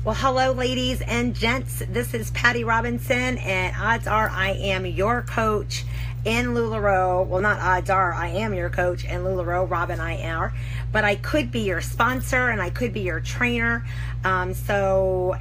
Well, hello, ladies and gents. This is Patty Robinson, and odds are I am your coach in LuLaRoe. Well, not odds are, I am your coach in LuLaRoe. Rob and I are. But I could be your sponsor, and I could be your trainer. So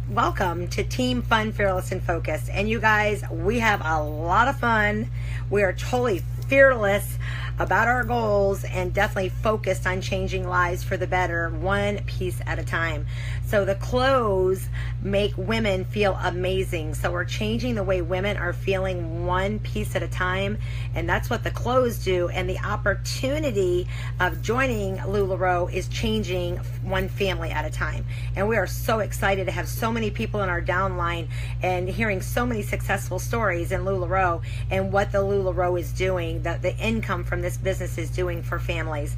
welcome to Team Fun, Fearless, and Focused. And you guys, we have a lot of fun. We are totally fearless about our goals and definitely focused on changing lives for the better, one piece at a time. So the clothes make women feel amazing. So we're changing the way women are feeling one piece at a time, and that's what the clothes do. And the opportunity of joining LuLaRoe is changing one family at a time. And we are so excited to have so many people in our downline and hearing so many successful stories in LuLaRoe and what the LuLaRoe is doing, the income from this business is doing for families.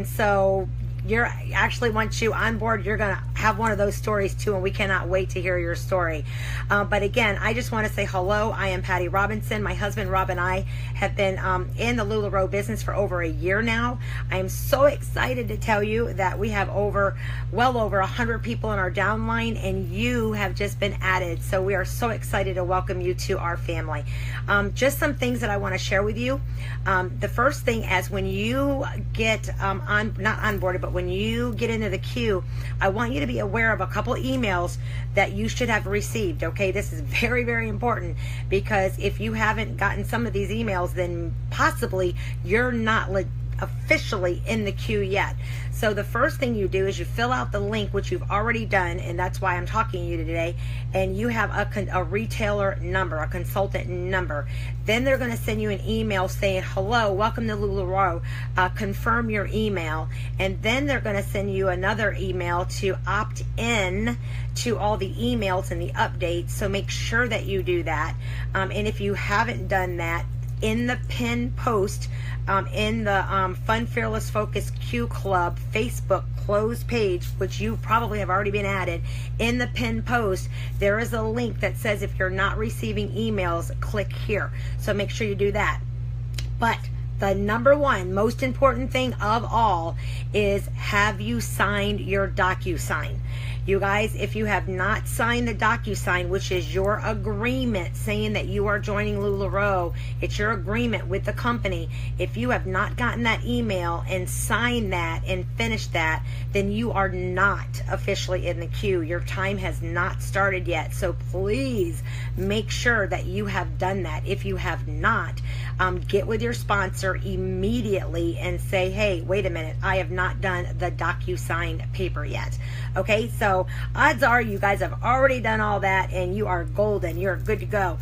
So you're actually, once you on board, you're going to have one of those stories too, and we cannot wait to hear your story. But again, I just want to say hello. I am Patty Robinson. My husband Rob and I have been in the LuLaRoe business for over a year now. I am so excited to tell you that we have well over 100 people in our downline, and you have just been added. So we are so excited to welcome you to our family. Just some things that I want to share with you. The first thing is when you get not onboarded, but when you get into the queue, I want you to be aware of a couple emails that you should have received. Okay, this is very, very important, because if you haven't gotten some of these emails, then possibly you're not officially in the queue yet. So the first thing you do is you fill out the link, which you've already done, and that's why I'm talking to you today, and you have a retailer number, a consultant number. Then they're going to send you an email saying, hello, welcome to LuLaRoe, confirm your email, and then they're going to send you another email to opt in to all the emails and the updates. So make sure that you do that. And if you haven't done that, in the pin post, in the Fun, Fearless, Focus Q Club Facebook closed page, which you probably have already been added, in the pin post, there is a link that says if you're not receiving emails, click here. So make sure you do that. But the number one most important thing of all is, have you signed your DocuSign? You guys, if you have not signed the DocuSign, which is your agreement saying that you are joining LuLaRoe, it's your agreement with the company. If you have not gotten that email and signed that and finished that, then you are not officially in the queue. Your time has not started yet. So please make sure that you have done that. If you have not, get with your sponsor immediately and say, hey, wait a minute, I have not done the DocuSign paper yet. Okay, so odds are you guys have already done all that and you are golden. You're good to go.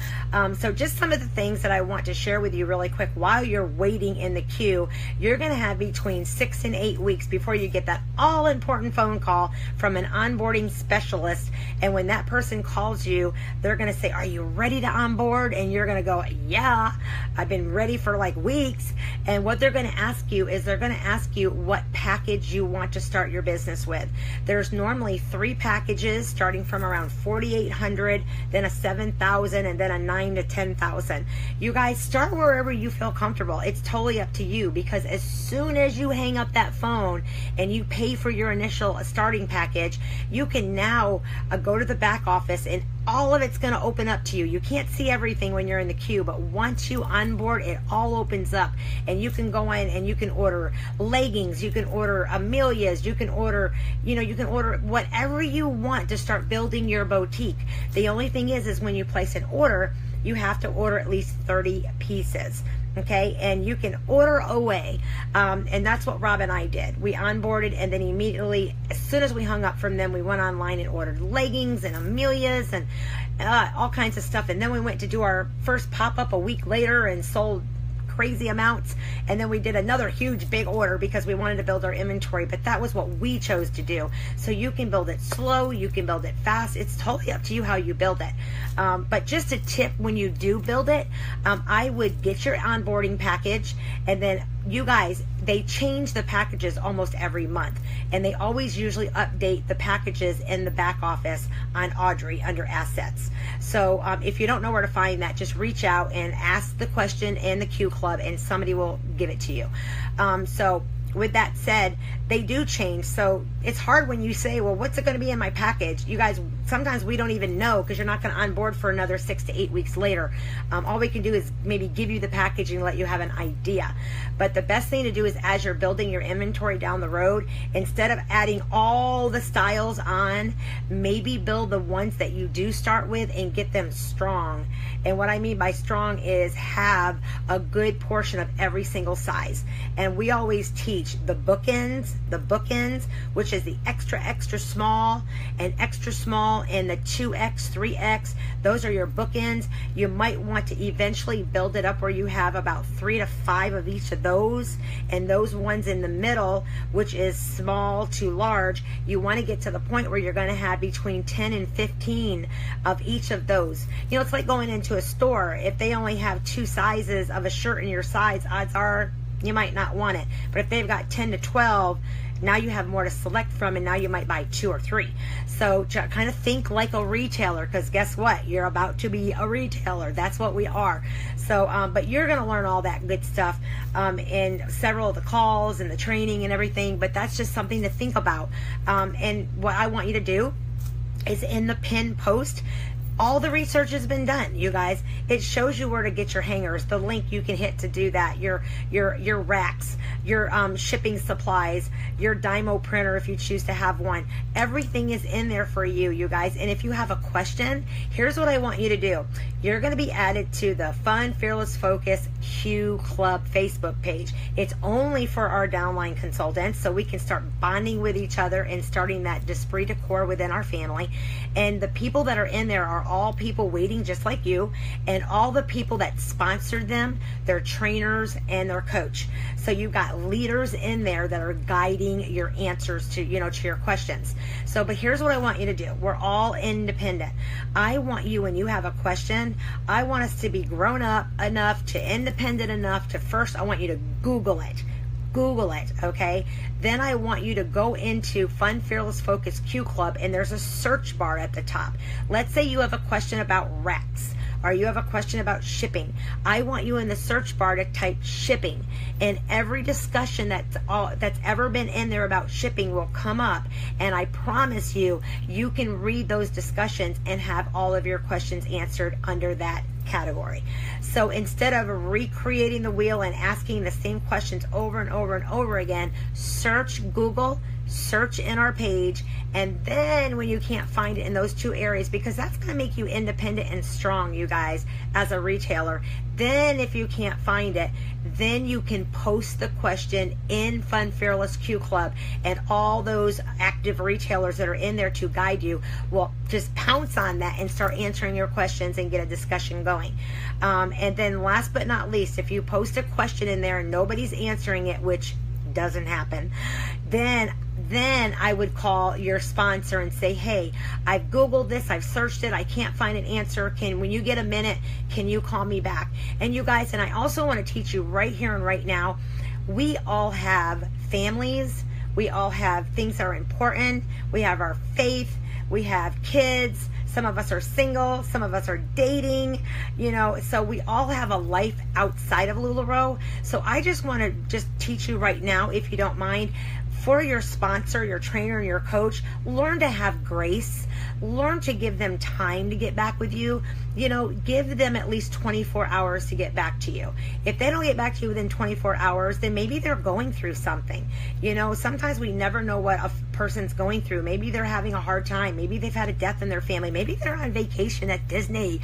So just some of the things that I want to share with you really quick while you're waiting in the queue. You're going to have between 6 and 8 weeks before you get that all-important phone call from an onboarding specialist. And when that person calls you, they're going to say, are you ready to onboard? And you're going to go, yeah, I've been ready for like weeks. And what they're going to ask you is they're going to ask you what package you want to start your business with. There's normally 3 packages starting from around $4,800, then a $7,000, and then a $9,000 to $10,000. You guys, start wherever you feel comfortable. It's totally up to you, because as soon as you hang up that phone and you pay for your initial starting package, you can now go to the back office and all of it's going to open up to you. You can't see everything when you're in the queue, but once you onboard, it all opens up, and you can go in and you can order leggings, you can order Amelia's, you can order, you can order whatever you want to start building your boutique. The only thing is when you place an order, you have to order at least 30 pieces. Okay, and you can order away, and that's what Rob and I did. We onboarded, and then immediately, as soon as we hung up from them, we went online and ordered leggings and Amelia's and all kinds of stuff. And then we went to do our first pop-up a week later and sold crazy amounts, and then we did another huge big order because we wanted to build our inventory. But that was what we chose to do. So you can build it slow, you can build it fast. It's totally up to you how you build it. But just a tip, when you do build it, I would get your onboarding package, and then you guys, they change the packages almost every month, and they always usually update the packages in the back office on Audrey under assets. So if you don't know where to find that, just reach out and ask the question in the Q Club, and somebody will give it to you. So with that said, they do change. So it's hard when you say, well, what's it going to be in my package? You guys, sometimes we don't even know because you're not going to onboard for another 6 to 8 weeks later. All we can do is maybe give you the package and let you have an idea. But the best thing to do is, as you're building your inventory down the road, instead of adding all the styles on, maybe build the ones that you do start with and get them strong. And what I mean by strong is have a good portion of every single size. And we always teach the bookends, which is the extra small and extra small, and the 2X, 3X. Those are your bookends. You might want to eventually build it up where you have about 3 to 5 of each of those, and those ones in the middle, which is small to large, you want to get to the point where you're going to have between 10 and 15 of each of those. You know, it's like going into a store. If they only have 2 sizes of a shirt in your size, odds are you might not want it. But if they've got 10 to 12, now you have more to select from, and now you might buy 2 or 3. So kind of think like a retailer, because guess what? You're about to be a retailer. That's what we are. So, but you're going to learn all that good stuff in several of the calls and the training and everything. But that's just something to think about. And what I want you to do is, in the pinned post, all the research has been done, you guys. It shows you where to get your hangers, the link you can hit to do that, your racks, your shipping supplies, your Dymo printer if you choose to have one. Everything is in there for you, you guys. And if you have a question, here's what I want you to do. You're going to be added to the Fun Fearless Focus Q Club Facebook page. It's only for our downline consultants, so we can start bonding with each other and starting that esprit de corps within our family. And the people that are in there are all people waiting just like you, and all the people that sponsored them, their trainers and their coach. So you've got leaders in there that are guiding your answers to, to your questions. So, but here's what I want you to do. We're all independent. I want you, when you have a question, I want us to be grown up enough to independent enough to, first, I want you to Google it. Google it, okay? Then I want you to go into Fun Fearless Focus Q Club, and there's a search bar at the top. Let's say you have a question about racks, or you have a question about shipping. I want you in the search bar to type shipping, and every discussion that's ever been in there about shipping will come up, and I promise you, you can read those discussions and have all of your questions answered under that category. So instead of recreating the wheel and asking the same questions over and over and over again, search Google, search in our page, and then when you can't find it in those 2 areas, because that's going to make you independent and strong, you guys, as a retailer. Then if you can't find it, then you can post the question in Fun Fearless Q Club, and all those active retailers that are in there to guide you will just pounce on that and start answering your questions and get a discussion going. And then last but not least, if you post a question in there and nobody's answering it, which doesn't happen, then I would call your sponsor and say, hey, I've Googled this, I've searched it, I can't find an answer. When you get a minute, can you call me back? And you guys, and I also want to teach you right here and right now, we all have families, we all have things that are important, we have our faith, we have kids, some of us are single, some of us are dating, so we all have a life outside of LuLaRoe. So I just want to teach you right now, if you don't mind, for your sponsor, your trainer, and your coach, learn to have grace. Learn to give them time to get back with you. Give them at least 24 hours to get back to you. If they don't get back to you within 24 hours, then maybe they're going through something. Sometimes we never know what a person's going through. Maybe they're having a hard time. Maybe they've had a death in their family. Maybe they're on vacation at Disney.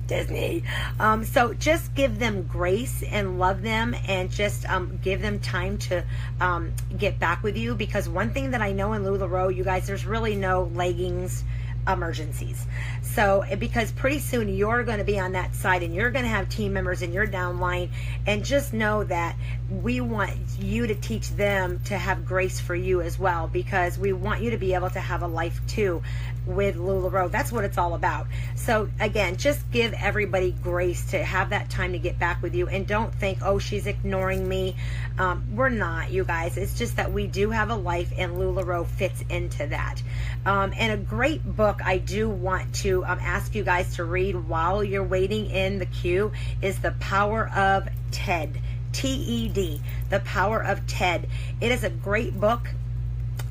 So just give them grace and love them, and just give them time to get back with you, because one thing that I know in LuLaRoe, you guys, there's really no leggings emergencies. So because pretty soon you're going to be on that side, and you're going to have team members in your downline, and just know that we want you to teach them to have grace for you as well, because we want you to be able to have a life too with LuLaRoe. That's what it's all about. So again, just give everybody grace to have that time to get back with you, and don't think, oh, she's ignoring me. We're not, you guys. It's just that we do have a life, and LuLaRoe fits into that. And a great book I do want to ask you guys to read while you're waiting in the queue is The Power of TED. TED, The Power of TED. It is a great book.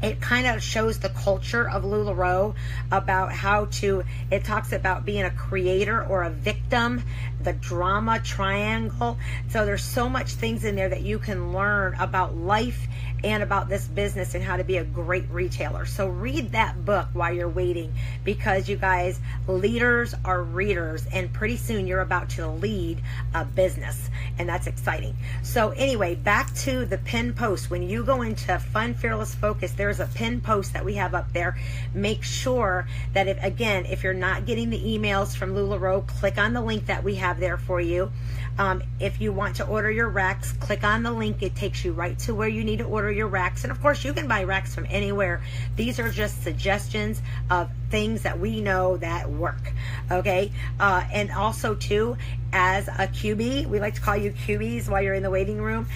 It kind of shows the culture of LuLaRoe, about how to, it talks about being a creator or a victim, the drama triangle. So there's so much things in there that you can learn about life and about this business and how to be a great retailer. So read that book while you're waiting, because you guys, leaders are readers, and pretty soon you're about to lead a business, and that's exciting. So anyway, back to the pinned post. When you go into Fun, Fearless, Focus, there's a pinned post that we have up there. Make sure that if you're not getting the emails from LuLaRoe, click on the link that we have there for you. If you want to order your racks, click on the link. It takes you right to where you need to order your racks. And of course, you can buy racks from anywhere. These are just suggestions of things that we know that work. Okay. And also too, as a QB, we like to call you QBs while you're in the waiting room.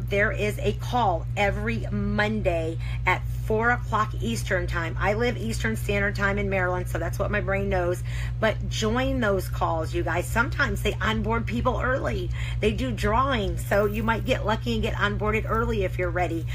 There is a call every Monday at 4 o'clock Eastern time. I live Eastern Standard Time in Maryland, so that's what my brain knows. But join those calls, you guys. Sometimes they onboard people early. They do drawings, so you might get lucky and get onboarded early if you're ready.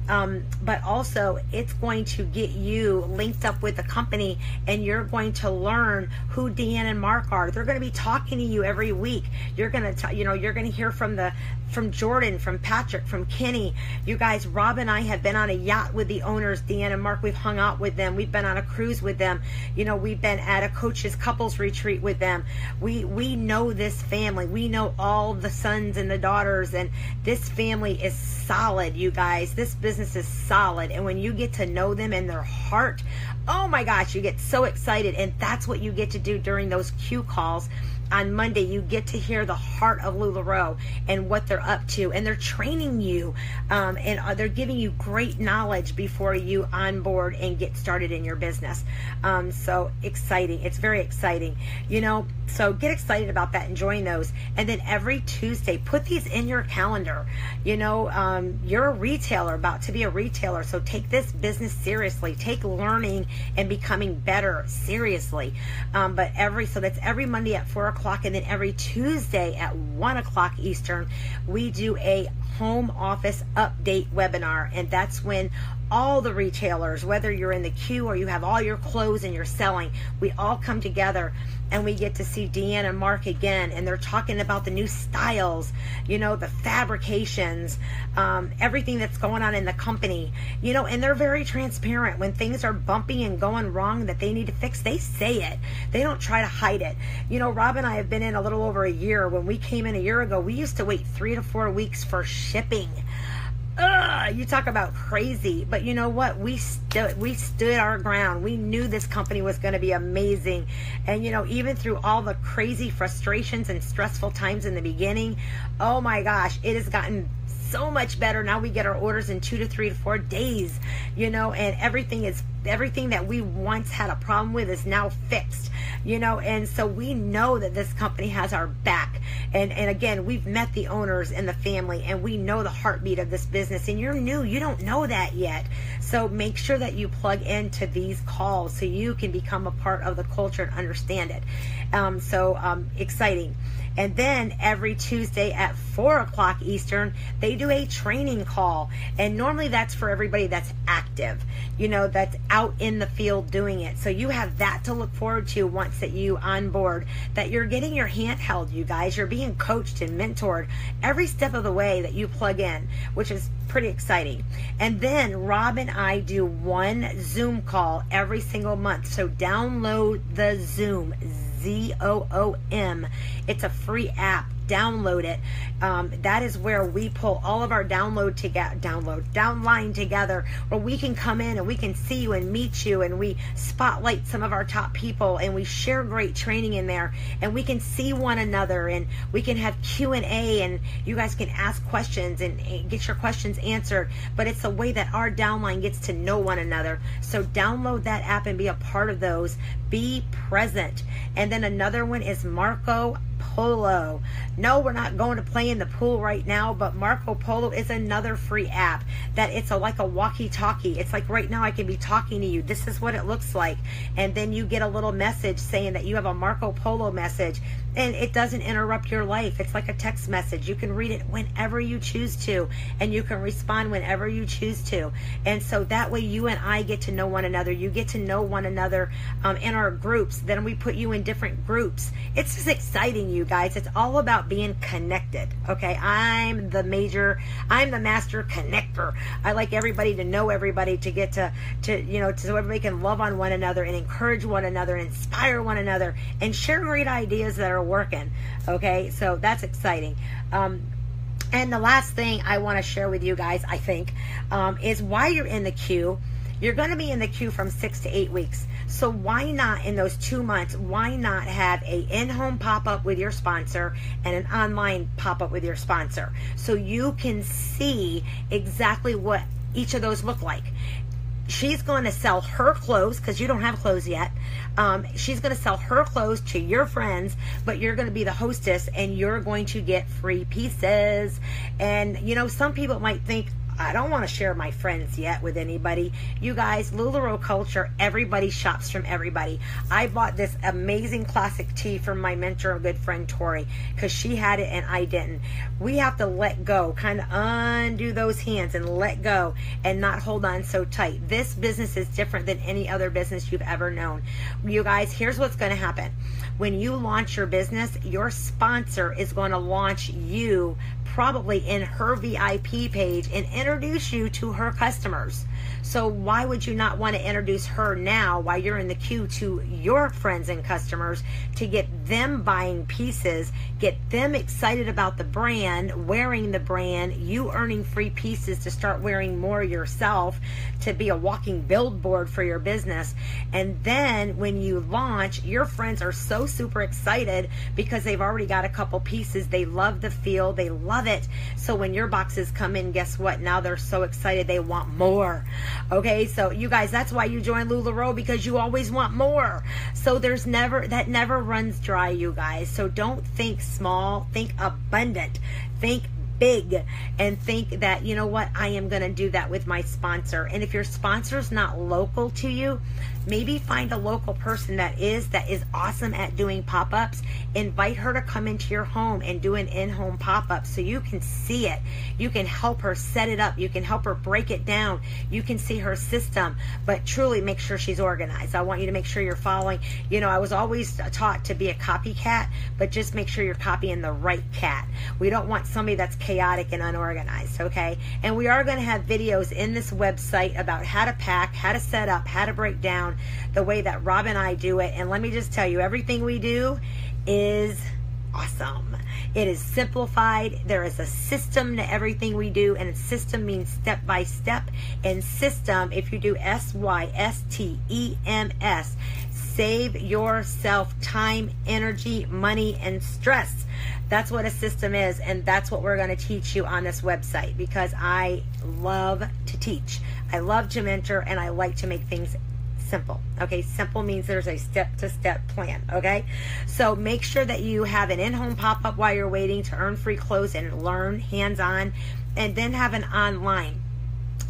But also, it's going to get you linked up with the company, and you're going to learn who Deanne and Mark are. They're going to be talking to you every week. You're going to, you're going to hear from Jordan, from Patrick, from Kenny. You guys, Rob and I have been on a yacht with the owners, Deanne and Mark. We've hung out with them. We've been on a cruise with them. We've been at a coach's couples retreat with them. We know this family. We know all the sons and the daughters, and this family is solid, you guys. This business is solid, and when you get to know them and their heart, oh my gosh, you get so excited. And that's what you get to do during those Q calls on Monday. You get to hear the heart of LuLaRoe and what they're up to, and they're training you, and they're giving you great knowledge before you onboard and get started in your business. So exciting. It's very exciting, so get excited about that and join those. And then every Tuesday, put these in your calendar. You're a retailer, about to be a retailer, so take this business seriously. Take learning and becoming better seriously. So that's every Monday at 4 o'clock, and then every Tuesday at 1 o'clock Eastern, we do a home office update webinar. And that's when all the retailers, whether you're in the queue or you have all your clothes and you're selling, we all come together and we get to see Deanne and Mark again, and they're talking about the new styles, the fabrications, everything that's going on in the company, and they're very transparent. When things are bumpy and going wrong that they need to fix, they say it. They don't try to hide it. Rob and I have been in a little over a year. When we came in a year ago, we used to wait 3 to 4 weeks for shipping. You talk about crazy. But you know what? We stood our ground. We knew this company was going to be amazing. And even through all the crazy frustrations and stressful times in the beginning, oh my gosh, it has gotten so much better. Now we get our orders in 2 to 3 to 4 days, and everything that we once had a problem with is now fixed, and so we know that this company has our back. And again, we've met the owners and the family, and we know the heartbeat of this business. And you're new, you don't know that yet. So make sure that you plug into these calls so you can become a part of the culture and understand it. Exciting. And then every Tuesday at 4 o'clock Eastern, they do a training call. And normally that's for everybody that's active, that's out in the field doing it. So you have that to look forward to once that you onboard, that you're getting your hand held, you guys. You're being coached and mentored every step of the way that you plug in, which is pretty exciting. And then Rob and I do one Zoom call every single month. So download the Zoom, ZOOM. It's a free app. Download it. That is where we pull all of our downline together, where we can come in and we can see you and meet you, and we spotlight some of our top people, and we share great training in there, and we can see one another, and we can have Q&A, and you guys can ask questions and get your questions answered. But it's a way that our downline gets to know one another. So download that app and be a part of those. Be present. And then another one is Marco Polo. No, we're not going to play in the pool right now, but Marco Polo is another free app that it's like a walkie-talkie. It's like right now I can be talking to you. This is what it looks like. And then you get a little message saying that you have a Marco Polo message. and it doesn't interrupt your life. It's like a text message. You can read it whenever you choose to, and you can respond whenever you choose to. And so that way you and I get to know one another. You get to know one another in our groups. Then we put you in different groups. It's just exciting, you guys. It's all about being connected. Okay, I'm the master connector. I like everybody to know everybody, to get to so everybody can love on one another and encourage one another, inspire one another, and share great ideas that are working. Okay, so that's exciting. And the last thing I want to share with you guys, I think, is why you're in the queue. You're going to be in the queue from 6 to 8 weeks. So why not, in those 2 months, why not have a in-home pop-up with your sponsor and an online pop-up with your sponsor, so you can see exactly what each of those look like. She's going to sell her clothes, because you don't have clothes yet. She's going to sell her clothes to your friends, but you're going to be the hostess, and you're going to get free pieces. And, some people might think, I don't want to share my friends yet with anybody. You guys, LuLaRoe culture, everybody shops from everybody. I bought this amazing classic tee from my mentor and good friend Tori, because she had it and I didn't. We have to let go, kind of undo those hands and let go and not hold on so tight. This business is different than any other business you've ever known. You guys, here's what's going to happen. When you launch your business, your sponsor is going to launch you probably in her VIP page and introduce you to her customers. So why would you not want to introduce her now while you're in the queue to your friends and customers, to get them buying pieces, get them excited about the brand, wearing the brand, you earning free pieces to start wearing more yourself, to be a walking billboard for your business. And then when you launch, your friends are so super excited because they've already got a couple pieces. They love the feel, they love it. So when your boxes come in, guess what? Now they're so excited they want more. Okay, so you guys, that's why you join LuLaRoe, because you always want more. So that never runs dry, you guys. So don't think small, think abundant, think big, and think that, you know what, I am going to do that with my sponsor. And if your sponsor's not local to you, maybe find a local person that is awesome at doing pop-ups. Invite her to come into your home and do an in-home pop-up so you can see it. You can help her set it up. You can help her break it down. You can see her system, but truly make sure she's organized. I want you to make sure you're following. I was always taught to be a copycat, but just make sure you're copying the right cat. We don't want somebody that's chaotic and unorganized, okay? And we are going to have videos in this website about how to pack, how to set up, how to break down, the way that Rob and I do it. And let me just tell you, everything we do is awesome. It is simplified. There is a system to everything we do, and system means step by step. And system, if you do SYSTEMS, save yourself time, energy, money, and stress. That's what a system is, and that's what we're going to teach you on this website, because I love to teach. I love to mentor, and I like to make things simple. Okay, simple means there's a step-to-step plan. Okay, so make sure that you have an in-home pop-up while you're waiting to earn free clothes and learn hands-on, and then have an online.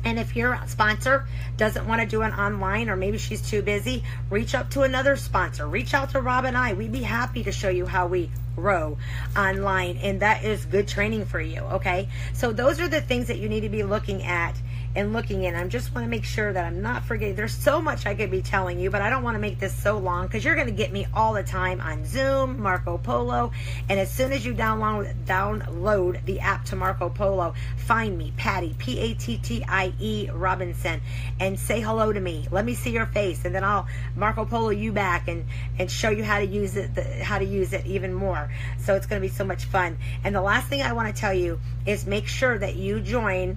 And if your sponsor doesn't want to do an online, or maybe she's too busy, reach up to another sponsor. Reach out to Rob and I. We'd be happy to show you how we row online, and that is good training for you. Okay, so those are the things that you need to be looking at and looking in. I just want to make sure that I'm not forgetting. There's so much I could be telling you, but I don't want to make this so long, because you're going to get me all the time on Zoom, Marco Polo, and as soon as you download the app to Marco Polo, find me, Patty, Pattie Robinson, and say hello to me. Let me see your face, and then I'll Marco Polo you back and show you how to use it even more. So it's going to be so much fun. And the last thing I want to tell you is make sure that you join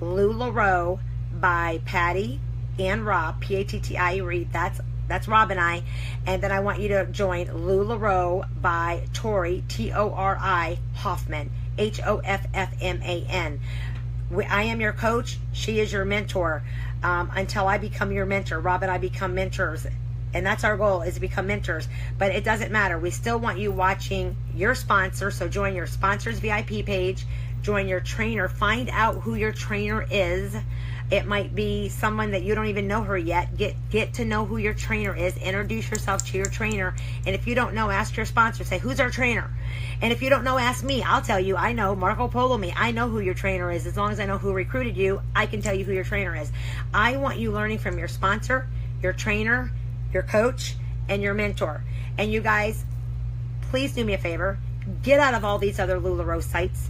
LuLaRoe by Patty and Rob, Pattie Reed. That's Rob and I. And then I want you to join LuLaRoe by Tori, Tori Hoffman, Hoffman. I am your coach. She is your mentor. Until I become your mentor, Rob and I become mentors. And that's our goal, is to become mentors. But it doesn't matter. We still want you watching your sponsor. So join your sponsor's VIP page. Join your trainer. Find out who your trainer is. It might be someone that you don't even know her yet. Get to know who your trainer is. Introduce yourself to your trainer. And if you don't know, ask your sponsor. Say, who's our trainer? And if you don't know, ask me. I'll tell you. I know. Marco Polo me. I know who your trainer is. As long as I know who recruited you, I can tell you who your trainer is. I want you learning from your sponsor, your trainer, your coach, and your mentor. And you guys, please do me a favor. Get out of all these other LuLaRoe sites.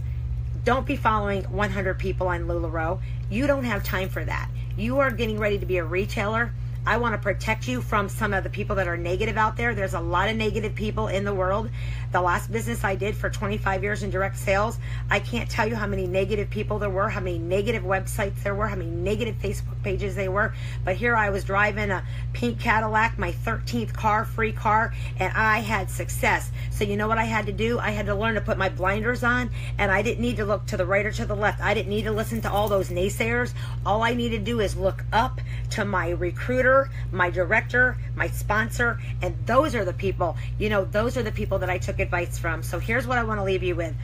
Don't be following 100 people on LuLaRoe. You don't have time for that. You are getting ready to be a retailer. I want to protect you from some of the people that are negative out there. There's a lot of negative people in the world. The last business I did for 25 years in direct sales, I can't tell you how many negative people there were, how many negative websites there were, how many negative Facebook pages they were. But here I was driving a pink Cadillac, my 13th car, free car, and I had success. So you know what I had to do? I had to learn to put my blinders on, and I didn't need to look to the right or to the left. I didn't need to listen to all those naysayers. All I need to do is look up to my recruiter, my director, my sponsor, and those are the people, those are the people that I took advice from. So here's what I want to leave you with.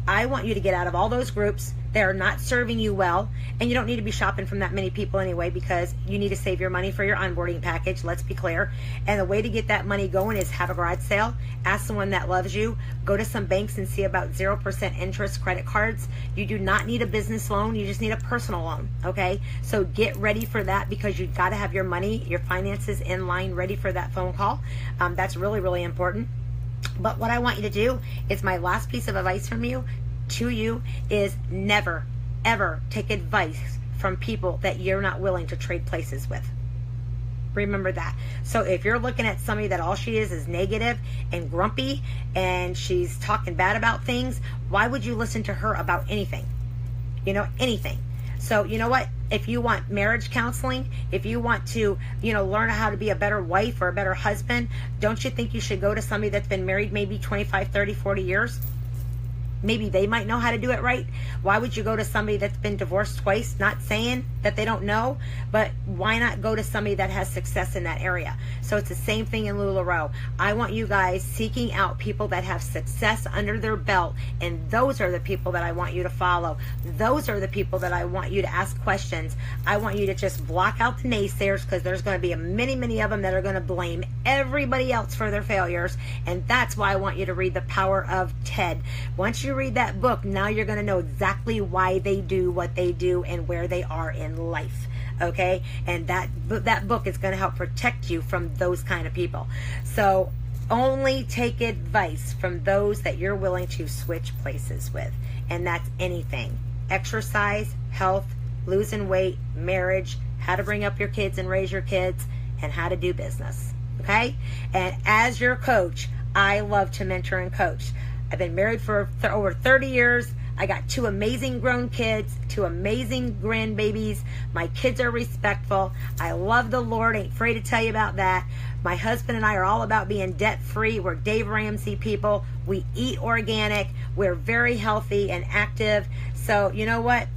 I want you to get out of all those groups. They're not serving you well, and you don't need to be shopping from that many people anyway, because you need to save your money for your onboarding package, let's be clear. And the way to get that money going is have a garage sale, ask someone that loves you, go to some banks and see about 0% interest credit cards. You do not need a business loan, you just need a personal loan, okay? So get ready for that, because you've got to have your money, your finances in line, ready for that phone call. That's really, really important. But what I want you to do is, my last piece of advice from you to you is never, ever take advice from people that you're not willing to trade places with. Remember that. So if you're looking at somebody that all she is negative and grumpy and she's talking bad about things, why would you listen to her about anything? Anything. So you know what? If you want marriage counseling, if you want to, learn how to be a better wife or a better husband, don't you think you should go to somebody that's been married maybe 25, 30, 40 years? Maybe they might know how to do it right. Why would you go to somebody that's been divorced twice? Not saying that they don't know, but why not go to somebody that has success in that area? So it's the same thing in LuLaRoe. I want you guys seeking out people that have success under their belt, and those are the people that I want you to follow. Those are the people that I want you to ask questions. I want you to just block out the naysayers, because there's going to be many, many of them that are going to blame everybody else for their failures, and that's why I want you to read The Power of Ted. Once you read that book, now you're going to know exactly why they do what they do and where they are in life, okay? And that book is going to help protect you from those kind of people. So only take advice from those that you're willing to switch places with, and that's anything: exercise, health, losing weight, marriage, how to bring up your kids and raise your kids, and how to do business, okay? And as your coach, I love to mentor and coach. I've been married for over 30 years. I got 2 amazing grown kids, 2 amazing grandbabies. My kids are respectful. I love the Lord. Ain't afraid to tell you about that. My husband and I are all about being debt-free. We're Dave Ramsey people. We eat organic. We're very healthy and active. So you know what?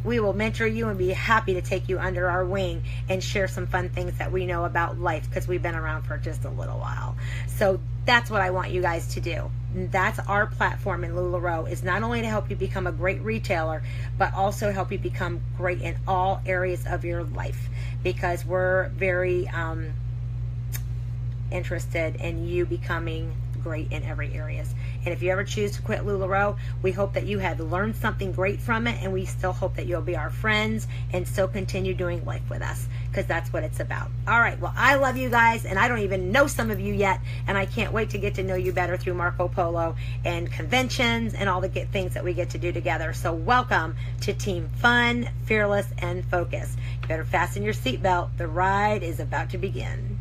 We will mentor you and be happy to take you under our wing and share some fun things that we know about life, because we've been around for just a little while. So that's what I want you guys to do. That's our platform in LuLaRoe, is not only to help you become a great retailer, but also help you become great in all areas of your life, because we're very interested in you becoming great in every areas. And if you ever choose to quit LuLaRoe, we hope that you have learned something great from it, and we still hope that you'll be our friends and still continue doing life with us, because that's what it's about. All right, well, I love you guys, and I don't even know some of you yet, and I can't wait to get to know you better through Marco Polo and conventions and all the good things that we get to do together. So welcome to Team Fun, Fearless, and Focused. You better fasten your seatbelt. The ride is about to begin.